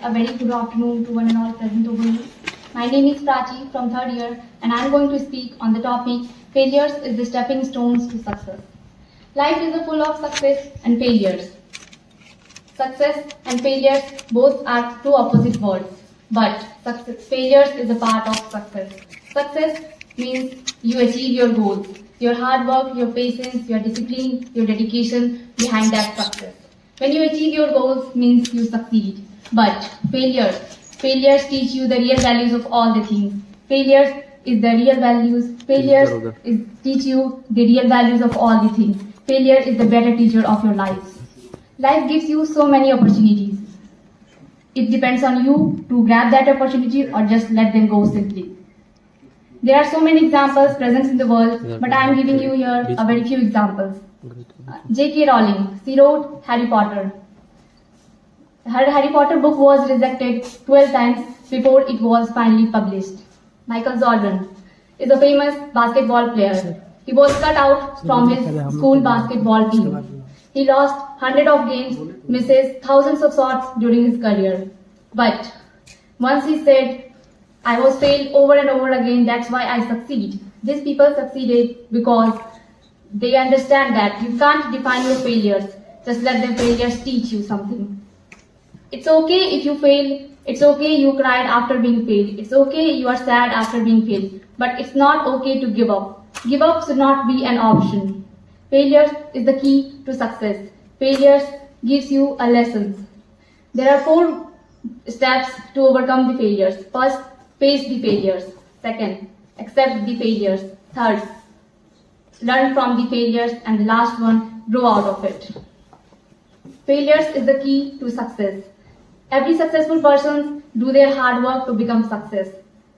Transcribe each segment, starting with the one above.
A very good afternoon to one and all present over here. My name is Prachi from 3rd year and I am going to speak on the topic Failures is the Stepping Stones to Success. Life is full of success and failures. Success and failures both are two opposite words, but failures is a part of success. Success means you achieve your goals, your hard work, your patience, your discipline, your dedication behind that success. When you achieve your goals means you succeed. But failures teach you the real values of all the things. Failures is the real values. Failures teach you the real values of all the things. Failure is the better teacher of your lives. Life gives you so many opportunities. It depends on you to grab that opportunity or just let them go simply. There are so many examples present in the world, but I am giving you here a very few examples. J.K. Rowling, she wrote Harry Potter. Her Harry Potter book was rejected 12 times before it was finally published. Michael Jordan is a famous basketball player. He was cut out from his school basketball team. He lost hundreds of games, misses thousands of shots during his career. But once he said, I was failed over and over again, that's why I succeed. These people succeeded because they understand that you can't define your failures. Just let the failures teach you something. It's okay if you fail. It's okay you cried after being failed. It's okay you are sad after being failed. But it's not okay to give up. Give up should not be an option. Failure is the key to success. Failures gives you a lesson. There are 4 steps to overcome the failures. First, face the failures. Second, accept the failures. Third, learn from the failures. And the last one, grow out of it. Failures is the key to success. Every successful person do their hard work to become success.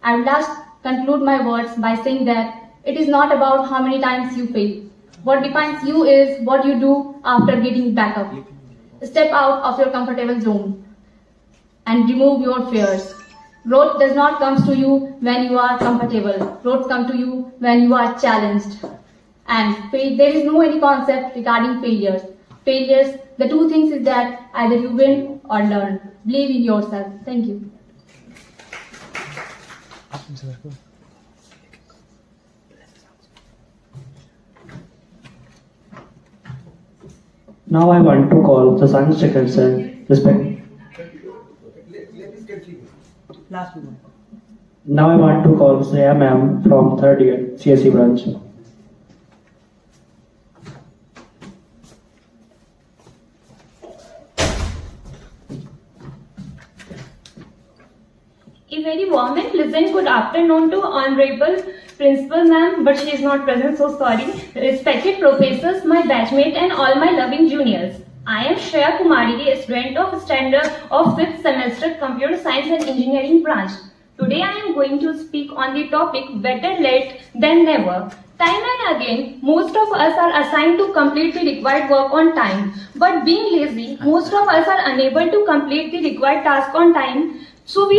I will last conclude my words by saying that it is not about how many times you fail. What defines you is what you do after getting back up. Step out of your comfortable zone and remove your fears. Growth does not come to you when you are comfortable. Growth comes to you when you are challenged. And there is no any concept regarding failures. Failures, the 2 things is that either you win or learn. Believe in yourself. Thank you. Now I want to call the science secretary. Now I want to call Shreya ma'am from 3rd year CSE branch. A very warm and pleasant good afternoon to Honorable Principal Ma'am, but she is not present, so sorry. Respected professors, my batchmate and all my loving juniors. I am Shreya Kumari, a student of standard of 5th semester Computer Science and Engineering branch. Today I am going to speak on the topic better late than never. Time and again, most of us are assigned to complete the required work on time. But being lazy, most of us are unable to complete the required task on time. So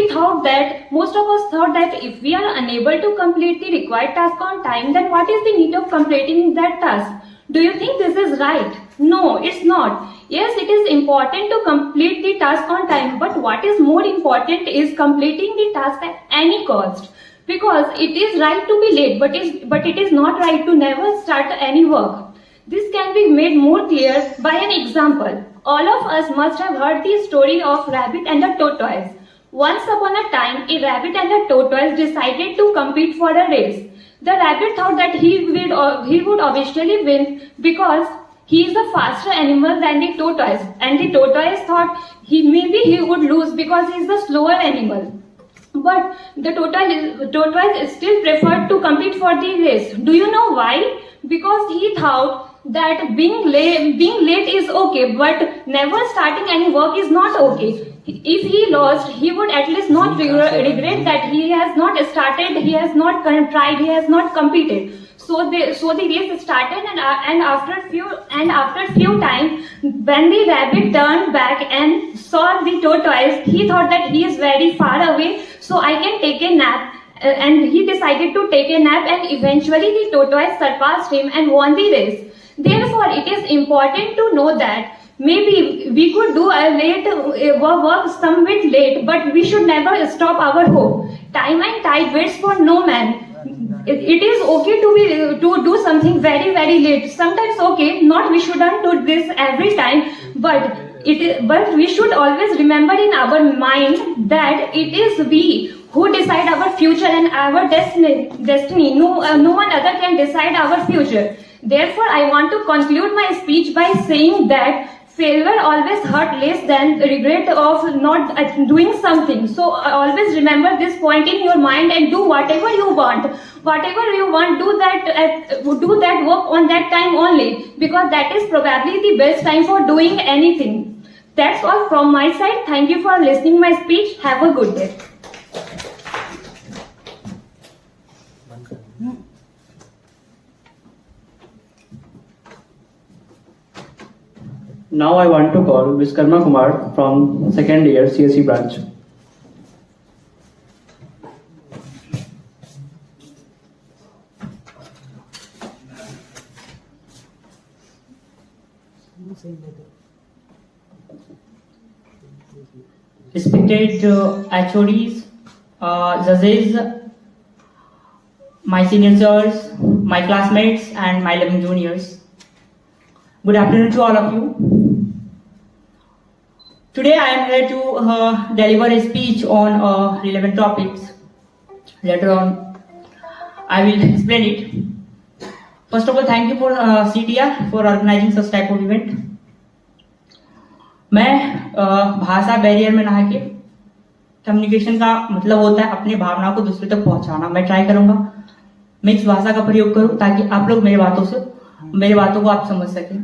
most of us thought that if we are unable to complete the required task on time, then what is the need of completing that task? Do you think this is right? No, it's not. Yes, it is important to complete the task on time, but what is more important is completing the task at any cost. Because it is right to be late, but it is not right to never start any work. This can be made more clear by an example. All of us must have heard the story of rabbit and the tortoise. Once upon a time, a rabbit and a tortoise decided to compete for a race. The rabbit thought that he would obviously win because he is a faster animal than the tortoise. And the tortoise thought maybe he would lose because he is the slower animal. But the tortoise still preferred to compete for the race. Do you know why? Because he thought that being late is okay, but never starting any work is not okay. If he lost, he would at least not regret that he has not started, he has not tried, he has not competed. So the race started, and after few time, when the rabbit turned back and saw the tortoise, he thought that he is very far away, so I can take a nap. And he decided to take a nap, and eventually the tortoise surpassed him and won the race. Therefore, it is important to know that Maybe we could do a work some bit late, but we should never stop our hope. Time and tide waits for no man. It is okay to do something very very late. Sometimes okay, not we shouldn't do this every time, but we should always remember in our mind that it is we who decide our future and our destiny. No one other can decide our future. Therefore, I want to conclude my speech by saying that failure always hurt less than regret of not doing something. So always remember this point in your mind and do whatever you want. Whatever you want, do that work on that time only, because that is probably the best time for doing anything. That's all from my side. Thank you for listening my speech. Have a good day. Now I want to call Chandan Kumar from second year CSE branch. Respected HODs, judges, my senior sirs, my classmates and my loving juniors. Good afternoon to all of you. Today I am here to deliver a speech on relevant topics. Later on I will explain it. First of all, thank you for CTR for organizing such type of event. मैं भाषा barrier में ना के communication का मतलब होता है अपनी भावना को दूसरे तक पहुंचाना. मैं ट्राई करूंगा मिक्स भाषा का प्रयोग करूं ताकि आप लोग मेरी बातों को आप समझ सकें.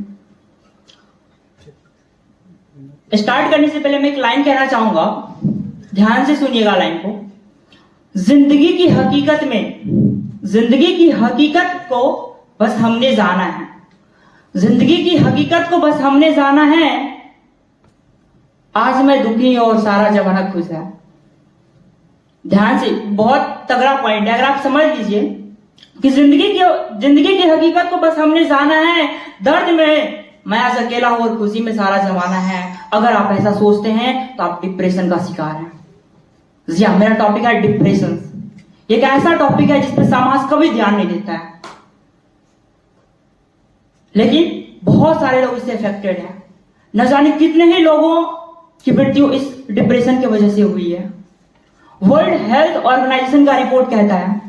स्टार्ट करने से पहले मैं एक लाइन कहना चाहूंगा, ध्यान से सुनिएगा लाइन को. जिंदगी की हकीकत को बस हमने जाना है. जिंदगी की हकीकत को बस हमने जाना है. आज मैं दुखी और सारा जमाना खुश है. ध्यान से, बहुत तगड़ा पॉइंट है. अगर आप समझ लीजिए कि जिंदगी की हकीकत को बस हमने जाना है. दर्द में मैं आज अकेला हूं और खुशी में सारा जमाना है. अगर आप ऐसा सोचते हैं तो आप डिप्रेशन का शिकार हैं. जी हाँ, मेरा टॉपिक है डिप्रेशन. एक ऐसा टॉपिक है जिसपे समाज कभी ध्यान नहीं देता है, लेकिन बहुत सारे लोग इससे अफेक्टेड हैं. न जाने कितने ही लोगों की मृत्यु इस डिप्रेशन की वजह से हुई है. वर्ल्ड हेल्थ ऑर्गेनाइजेशन का रिपोर्ट कहता है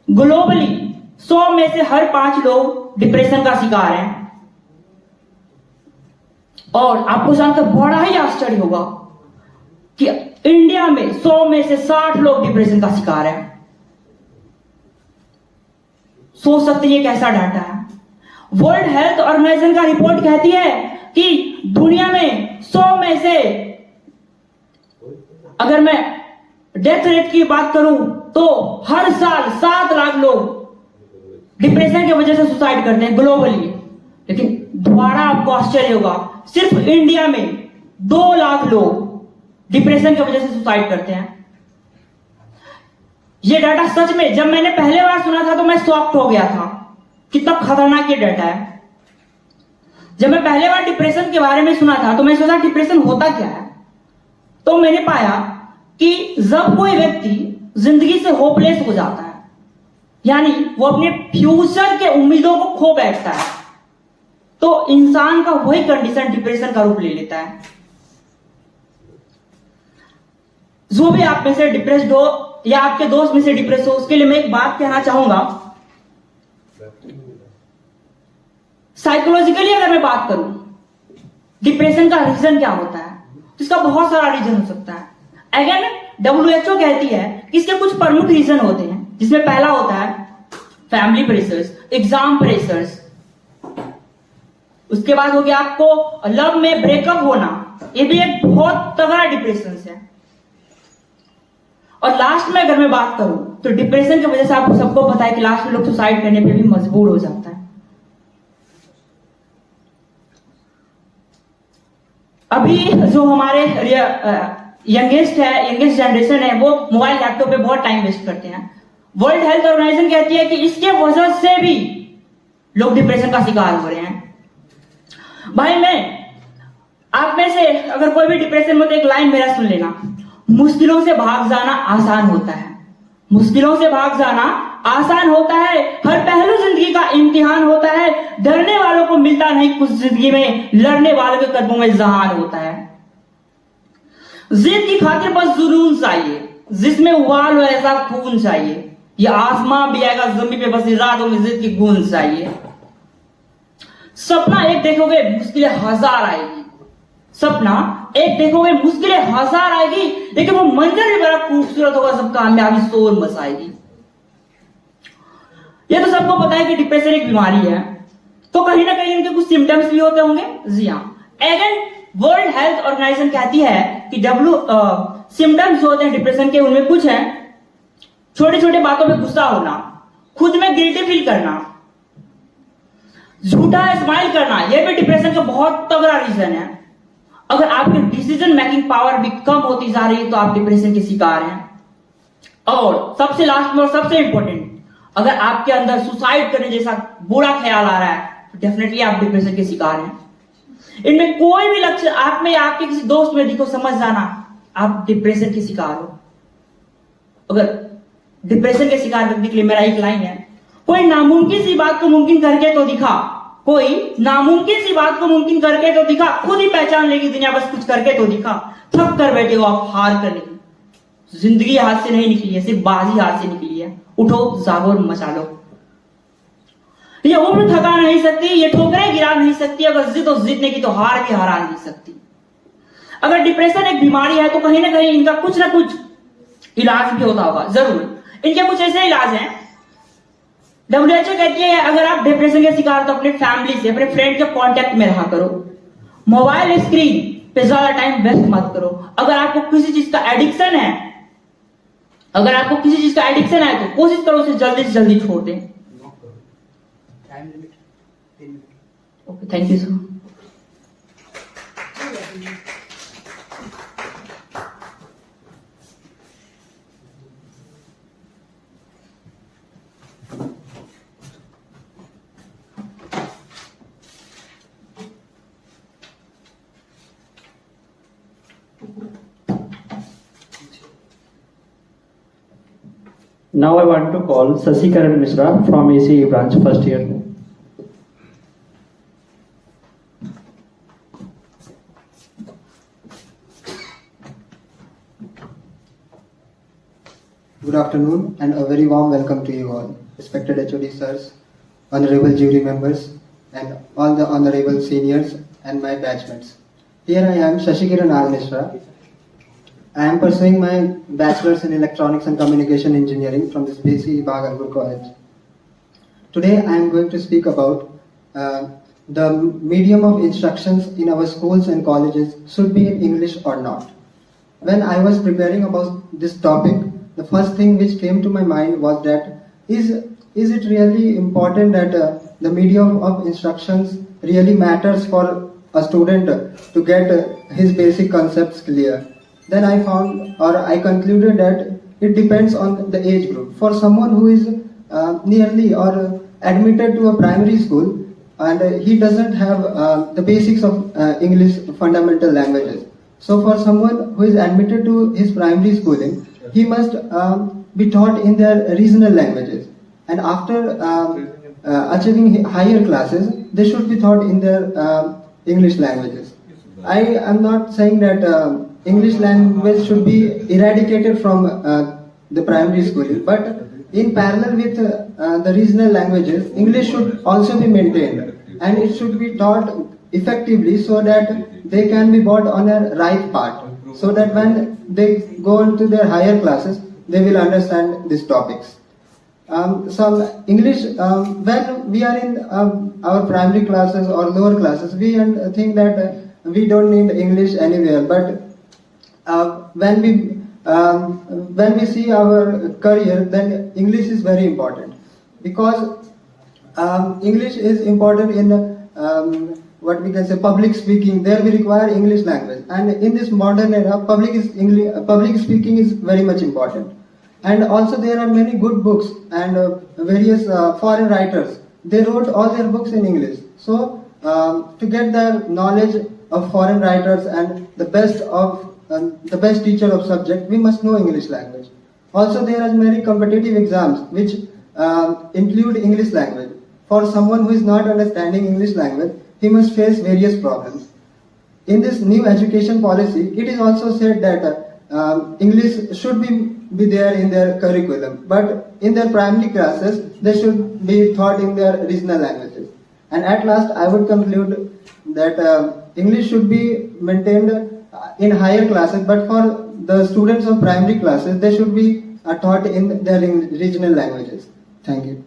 ग्लोबली 100 में से हर 5 लोग डिप्रेशन का शिकार हैं. और आपको जानकर बड़ा ही आश्चर्य होगा कि इंडिया में 100 में से 60 लोग डिप्रेशन का शिकार हैं. सोच सकते हैं ये कैसा डाटा है. वर्ल्ड हेल्थ ऑर्गेनाइजेशन का रिपोर्ट कहती है कि दुनिया में 100 में से, अगर मैं डेथ रेट की बात करूं तो हर साल 7 लाख लोग डिप्रेशन की वजह से सुसाइड करते हैं ग्लोबली. लेकिन दोबारा आपको आश्चर्य होगा, सिर्फ इंडिया में 2 लाख लोग डिप्रेशन की वजह से सुसाइड करते हैं. यह डाटा सच में जब मैंने पहले बार सुना था तो मैं शॉक्ड हो गया था. कितना खतरनाक ये डाटा है. जब मैं पहले बार डिप्रेशन के बारे में सुना था तो मैं सोचा डिप्रेशन होता क्या है. तो मैंने पाया कि जब कोई व्यक्ति जिंदगी से होपलेस हो जाता है, यानी वो अपने फ्यूचर के उम्मीदों को खो बैठता है, तो इंसान का वही कंडीशन डिप्रेशन का रूप ले लेता है. जो भी आप में से डिप्रेस्ड हो या आपके दोस्त में से डिप्रेस हो, उसके लिए मैं एक बात कहना चाहूंगा. साइकोलॉजिकली अगर मैं बात करूं डिप्रेशन का रीजन क्या होता है, तो इसका बहुत सारा रीजन हो सकता है. अगेन WHO कहती है कि इसके कुछ प्रमुख रीजन होते हैं, जिसमें पहला होता है फैमिली प्रेशर्स, एग्जाम प्रेशर्स. उसके बाद हो गया आपको लव में ब्रेकअप होना, ये भी एक बहुत तगड़ा डिप्रेशन है. और लास्ट में अगर मैं बात करूं तो डिप्रेशन की वजह से आपको सबको पता है कि लास्ट में लोग सुसाइड करने पे भी मजबूर हो जाता है. अभी जो हमारे यंगेस्ट जनरेशन है वो मोबाइल लैपटॉप पे बहुत टाइम वेस्ट करते हैं. वर्ल्ड हेल्थ ऑर्गेनाइजेशन कहती है कि इसके वजह से भी लोग डिप्रेशन का शिकार हो रहे हैं. भाई मैं आप में से अगर कोई भी डिप्रेशन में तो एक लाइन मेरा सुन लेना, मुश्किलों से भाग जाना आसान होता है, मुश्किलों से भाग जाना आसान होता है, हर पहलू जिंदगी का इम्तिहान होता है, डरने वालों को मिलता नहीं कुछ जिंदगी में, लड़ने वालों के कदमों में जहान होता है। जिद की खातिर बस जुनून चाहिए, जिसमें उबाल हो ऐसा खून चाहिए, ये आसमां भी आएगा जमीन पे, बस इरादों में जिद की गूंज चाहिए। सपना एक देखोगे मुश्किलें हजार आएगी, सपना एक देखोगे मुश्किलें हजार आएगी, लेकिन वो मंजर भी बड़ा खूबसूरत होगा, सब कामयाबी शोर मचाएगी। ये तो सबको पता है कि डिप्रेशन एक बीमारी है, तो कहीं ना कहीं इनके कुछ सिम्टम्स भी होते होंगे। जी हाँ, अगेन वर्ल्ड हेल्थ ऑर्गेनाइजेशन कहती है कि सिम्टम्स जो होते हैं डिप्रेशन के, उनमें कुछ है छोटे छोटे बातों में गुस्सा होना, खुद में गिल्टी फील करना, झूठा स्माइल करना, यह भी डिप्रेशन का बहुत तगड़ा रीजन है। अगर आपकी डिसीजन मेकिंग पावर भी कम होती जा रही है तो आप डिप्रेशन के शिकार हैं। और सबसे लास्ट में और सबसे इंपॉर्टेंट, अगर आपके अंदर सुसाइड करने जैसा बुरा ख्याल आ रहा है तो डेफिनेटली आप डिप्रेशन के शिकार हैं। इनमें कोई भी लक्षण आप में या आपके किसी दोस्त में दिखो, समझ जाना आप डिप्रेशन के शिकार हो। अगर डिप्रेशन के शिकार व्यक्ति के लिए मेरा एक लाइन है, कोई नामुमकिन सी बात को मुमकिन करके तो दिखा, कोई नामुमकिन सी बात को मुमकिन करके तो दिखा, खुद ही पहचान लेगी दुनिया, बस कुछ करके तो दिखा। थक कर बैठे हो आप हार कर नहीं, जिंदगी हाथ से नहीं निकली है, सिर्फ बाजी हाथ से निकली है। उठो, जागो और मचा लो। ये उम्र थका नहीं सकती, ये ठोकरें गिरा नहीं सकती, अगर जिद और जीतने की तो हार भी हरा नहीं सकती। अगर डिप्रेशन एक बीमारी है तो कहीं ना कहीं इनका कुछ ना कुछ इलाज भी होता होगा जरूर। इनके कुछ ऐसे इलाज हैं, WHO कहती है अगर आप डिप्रेशन के शिकार तो अपने फैमिली से, अपने फ्रेंड के कांटेक्ट में रहा करो, मोबाइल स्क्रीन पे ज्यादा टाइम वेस्ट मत करो। अगर आपको किसी चीज का एडिक्शन है, अगर आपको किसी चीज का एडिक्शन है तो कोशिश करो उसे जल्दी से जल्दी छोड़ दें। Okay, thank you sir. Now I want to call Sasikaran Mishra from BCE branch first year. Good afternoon and a very warm welcome to you all, respected HOD sirs, honorable jury members and all the honorable seniors and my batchmates. Here I am, Sasikaran R. Mishra. I am pursuing my bachelor's in electronics and communication engineering from this BCE Bhagalpur college. Today I am going to speak about the medium of instructions in our schools and colleges should be in English or not. When I was preparing about this topic, the first thing which came to my mind was that is it really important that the medium of instructions really matters for a student to get his basic concepts clear? Then I found, or I concluded that it depends on the age group. For someone who is nearly or admitted to a primary school and he doesn't have the basics of English fundamental languages. So for someone who is admitted to his primary schooling, he must be taught in their regional languages. And after achieving higher classes, they should be taught in their English languages. I am not saying that English language should be eradicated from the primary schooling, but in parallel with the regional languages, English should also be maintained and it should be taught effectively so that they can be brought on a right path, so that when they go into their higher classes, they will understand these topics. Some English, when we are in our primary classes or lower classes, we think that we don't need English anywhere, but when we see our career, then English is very important, because English is important in what we can say public speaking. There we require English language, and in this modern era, public speaking is very much important. And also there are many good books and various foreign writers. They wrote all their books in English. So to get the knowledge of foreign writers and the best teacher of subject, we must know English language. Also, there are many competitive exams which include English language. For someone who is not understanding English language, he must face various problems. In this new education policy, it is also said that English should be there in their curriculum, but in their primary classes, they should be taught in their regional languages. And at last, I would conclude that English should be maintained in higher classes, but for the students of primary classes, they should be taught in their regional languages. Thank you.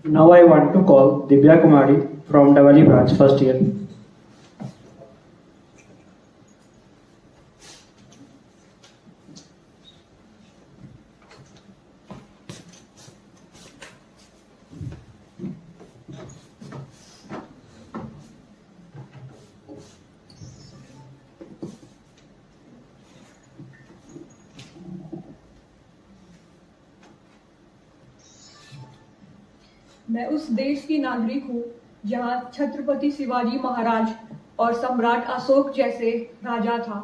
Now I want to call Divya Kumari from Davali branch, first year. मैं उस देश की नागरिक हूँ जहाँ छत्रपति शिवाजी महाराज और सम्राट अशोक जैसे राजा था।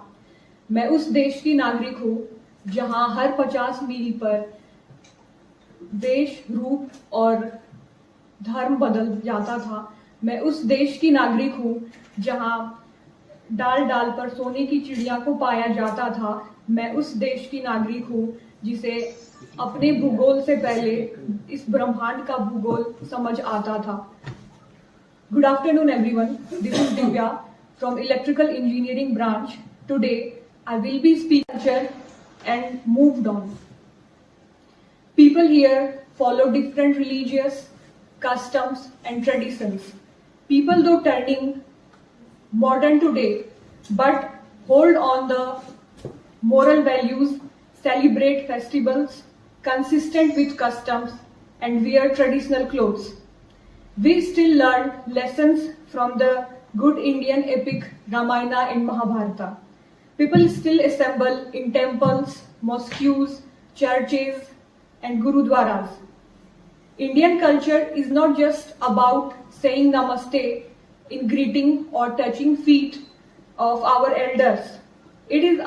मैं उस देश की नागरिक हूँ जहाँ हर 50 मील पर देश, रूप और धर्म बदल जाता था। मैं उस देश की नागरिक हूँ जहाँ डाल डाल पर सोने की चिड़िया को पाया जाता था। मैं उस देश की नागरिक हूँ जिसे अपने भूगोल से पहले इस ब्रह्मांड का भूगोल समझ आता था। Good afternoon everyone, this is Divya from Electrical Engineering branch. Today I will be speaking culture and moved on. People here follow different religious customs and traditions. People though turning modern today but hold on the moral values, celebrate festivals consistent with customs and wear traditional clothes. We still learn lessons from the good Indian epic Ramayana and Mahabharata. People still assemble in temples, mosques, churches and gurudwaras. Indian culture is not just about saying namaste in greeting or touching feet of our elders. It is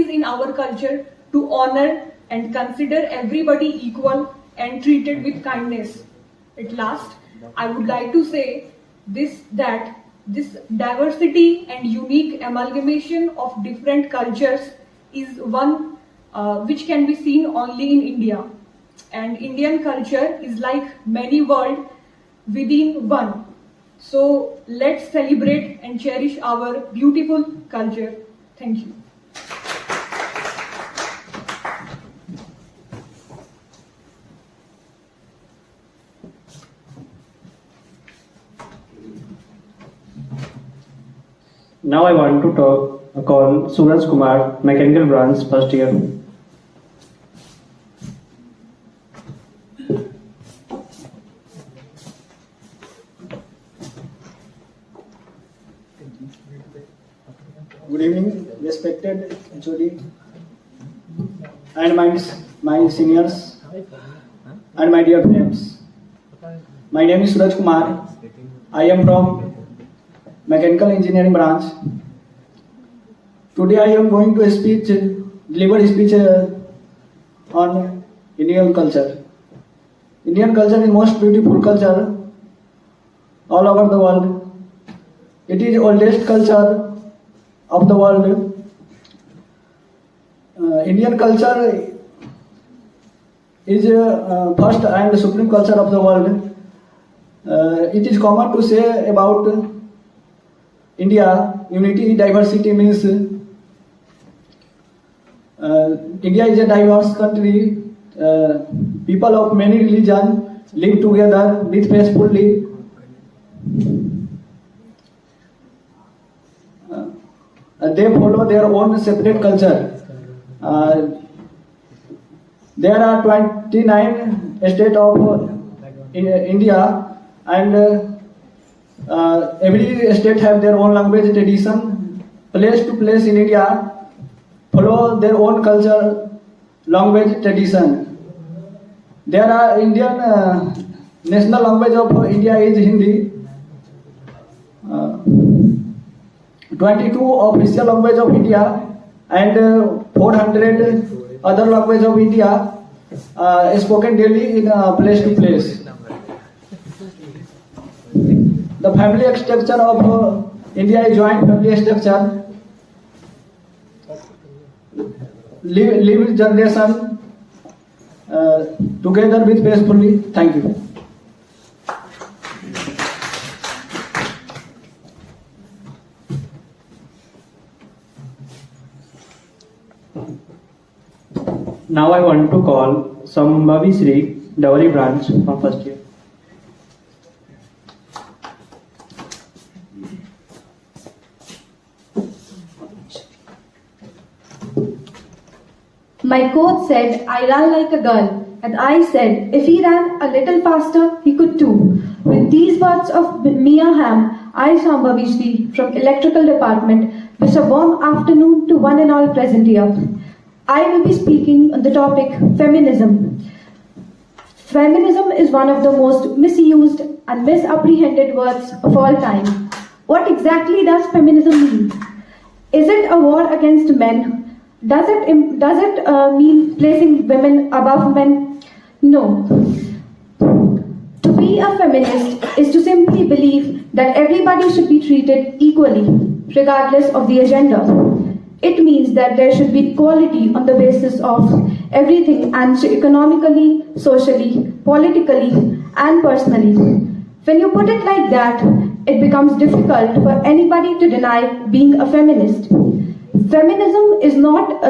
in our culture to honor and consider everybody equal and treated with kindness. At last, I would like to say that this diversity and unique amalgamation of different cultures is one which can be seen only in India. And Indian culture is like many worlds within one. So let's celebrate and cherish our beautiful culture. Thank you. Now I want to call Suraj Kumar, Mechanical branch, first year. Good evening, respected HOD and my seniors and my dear friends. My name is Suraj Kumar. I am from Mechanical Engineering branch. Today I am going to deliver a speech on Indian culture. Indian culture is most beautiful culture all over the world. It is oldest culture of the world. Indian culture is first and supreme culture of the world. It is common to say about India, unity, diversity means India is a diverse country. People of many religions live together with peacefully. They follow their own separate culture. There are 29 states of India and every state have their own language tradition. Place to place in India follow their own culture, language tradition. There are Indian national language of India is Hindi. 22 official language of India and 400 other language of India spoken daily in place to place. The family structure of India is joint family structure. Live generation together with peacefully. Thank you. Now I want to call Sambhavi Sri, Dowry branch from first year. My coach said I ran like a girl, and I said if he ran a little faster, he could too. With these words of Mia Ham, I, Sambhavi Sri, from Electrical Department, wish a warm afternoon to one and all present here. I will be speaking on the topic feminism. Feminism is one of the most misused and misapprehended words of all time. What exactly does feminism mean? Is it a war against men? Does it mean placing women above men? No. To be a feminist is to simply believe that everybody should be treated equally, regardless of the agenda. It means that there should be equality on the basis of everything, and economically, socially, politically, and personally. When you put it like that, it becomes difficult for anybody to deny being a feminist. Feminism is not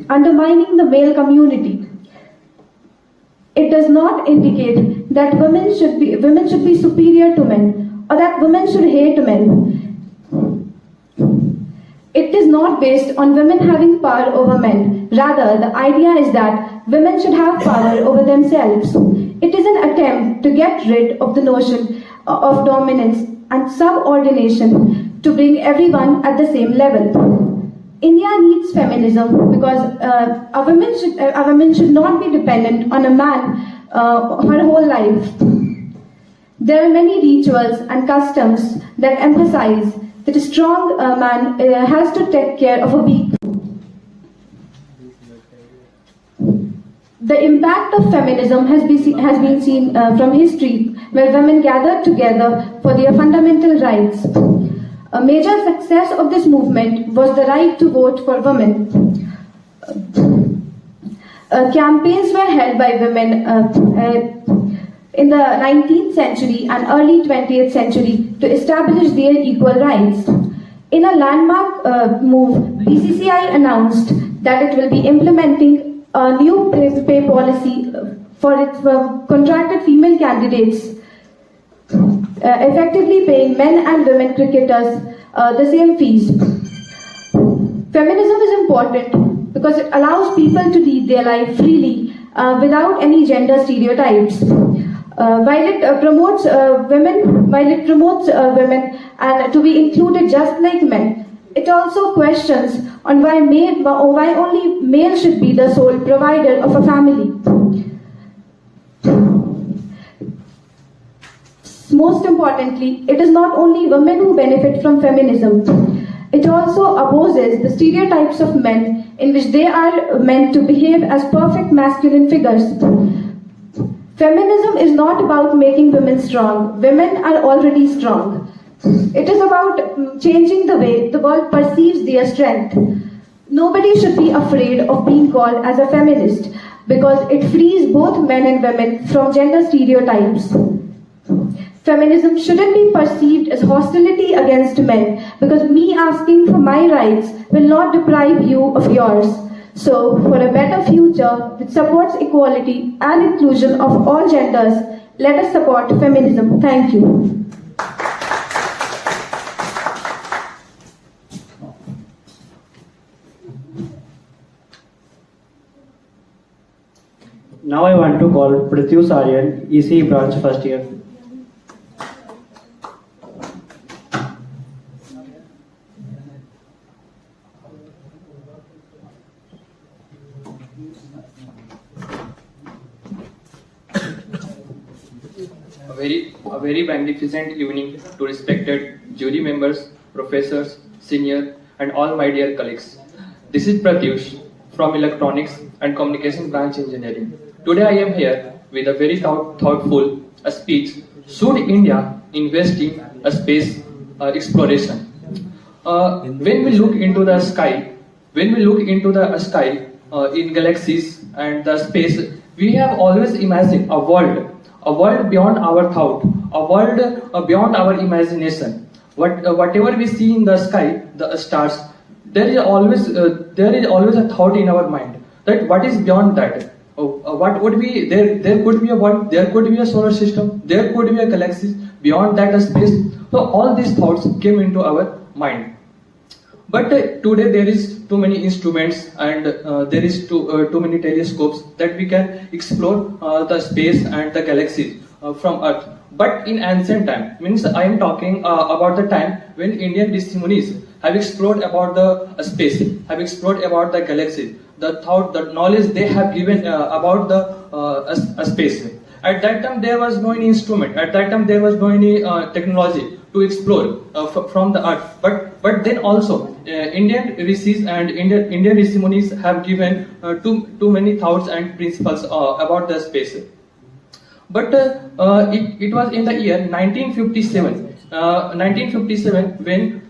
undermining the male community. It does not indicate that women should be superior to men, or that women should hate men. It is not based on women having power over men. Rather, the idea is that women should have power over themselves. It is an attempt to get rid of the notion of dominance and subordination to bring everyone at the same level. India needs feminism because a woman should not be dependent on a man her whole life. There are many rituals and customs that emphasize that a strong man has to take care of a weak. The impact of feminism has been seen from history, where women gathered together for their fundamental rights. A major success of this movement was the right to vote for women. Campaigns were held by women in the 19th century and early 20th century to establish their equal rights. In a landmark move, BCCI announced that it will be implementing a new pay policy for its contracted female candidates, effectively paying men and women cricketers the same fees. Feminism is important because it allows people to lead their life freely without any gender stereotypes. While it promotes women and to be included just like men, it also questions on why only male should be the sole provider of a family. Most importantly, it is not only women who benefit from feminism. It also opposes the stereotypes of men in which they are meant to behave as perfect masculine figures. Feminism is not about making women strong. Women are already strong. It is about changing the way the world perceives their strength. Nobody should be afraid of being called as a feminist because it frees both men and women from gender stereotypes. Feminism shouldn't be perceived as hostility against men because me asking for my rights will not deprive you of yours. So, for a better future that supports equality and inclusion of all genders, let us support feminism. Thank you. Now I want to call Pratyush Aryan, ECE branch first year. A very magnificent evening to respected jury members, professors, senior, and all my dear colleagues. This is Pratyush from Electronics and Communication Branch Engineering. Today I am here with a very thoughtful speech. Should India invest in a space exploration? When we look into the sky, in galaxies and the space, we have always imagined a world beyond our thought, a world beyond our imagination. Whatever we see in the sky, the stars, there is always a thought in our mind that what is beyond that. What would be there? There could be a world, there could be a solar system, there could be a galaxy beyond that, a space. So all these thoughts came into our mind. But today there is too many instruments and there is too many telescopes that we can explore the space and the galaxies from Earth. But in ancient time, means I am talking about the time when Indian BCE have explored about the space, have explored about the galaxies, the thought, the knowledge they have given about the space. At that time there was no any instrument. At that time there was no any technology to explore from the Earth. But then also Indian rishis and Indian BCE have given too many thoughts and principles about the space. But it was in the year 1957. 1957 when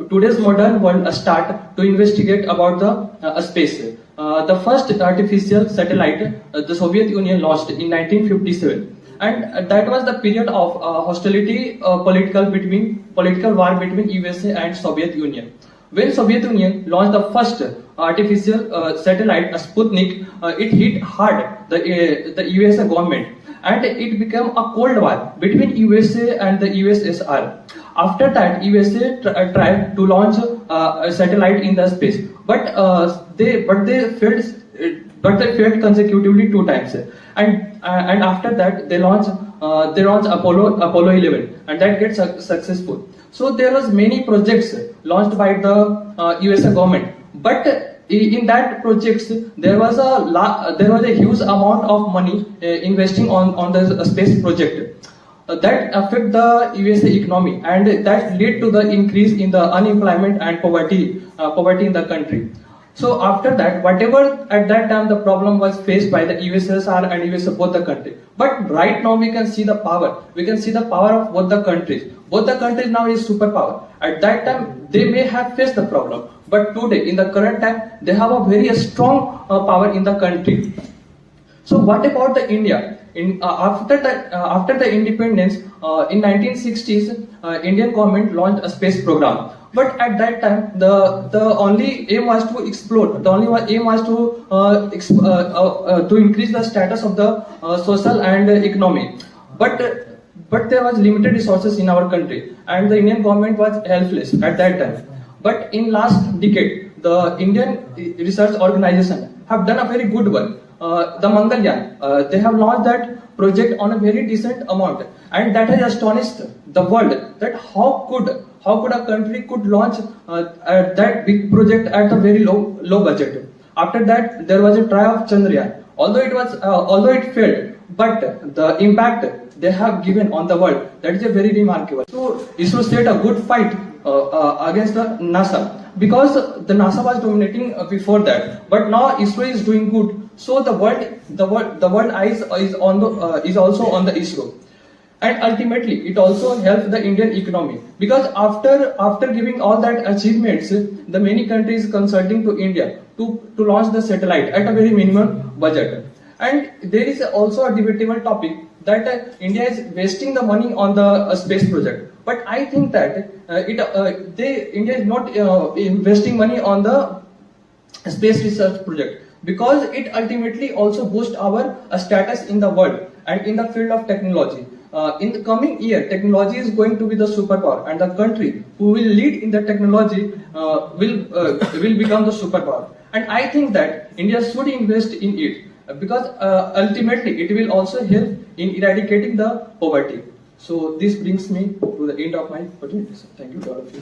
today's modern world start to investigate about the space. The first artificial satellite the Soviet Union launched in 1957, and that was the period of hostility, political war between USA and Soviet Union. When Soviet Union launched the first artificial satellite Sputnik, it hit hard the USA government, and it became a cold war between USA and the USSR. After that, USA tried to launch a satellite in the space, but they failed consecutively 2 times. And after that, they launched Apollo 11, and that gets successful. So there was many projects launched by the USA government, but in that projects there was a huge amount of money investing on the space project. That affect the USA economy, and that led to the increase in the unemployment and poverty in the country. So after that, whatever at that time the problem was faced by the USSR and USA, both the countries. But right now we can see the power. We can see the power of both the countries. Both the countries now is superpower. At that time they may have faced the problem, but today in the current time they have a very strong power in the country. So what about the India? After the independence in 1960s, Indian government launched a space program. But at that time, the only aim was to explore. The only aim was to increase the status of the social and economy. But there was limited resources in our country, and the Indian government was helpless at that time. But in last decade, the Indian Research Organization have done a very good work. The Mangalyaan, they have launched that project on a very decent amount, and that has astonished the world that how could a country could launch that big project at a very low budget. After that, there was a try of Chandra. Although it failed, but the impact they have given on the world, that is a very remarkable. So ISRO set a good fight against the NASA, because the NASA was dominating before that, but now ISRO is doing good. So the world eyes is also on the ISRO, and ultimately it also helps the Indian economy, because after giving all that achievements, the many countries consulting to India to launch the satellite at a very minimum budget. And there is also a debatable topic that India is wasting the money on the space project. But I think that India is not investing money on the space research project, because it ultimately also boosts our status in the world and in the field of technology. In the coming year, technology is going to be the superpower, and the country who will lead in the technology will become the superpower. And I think that India should invest in it, because ultimately it will also help in eradicating the poverty. So this brings me to the end of my presentation. Thank you to all of you.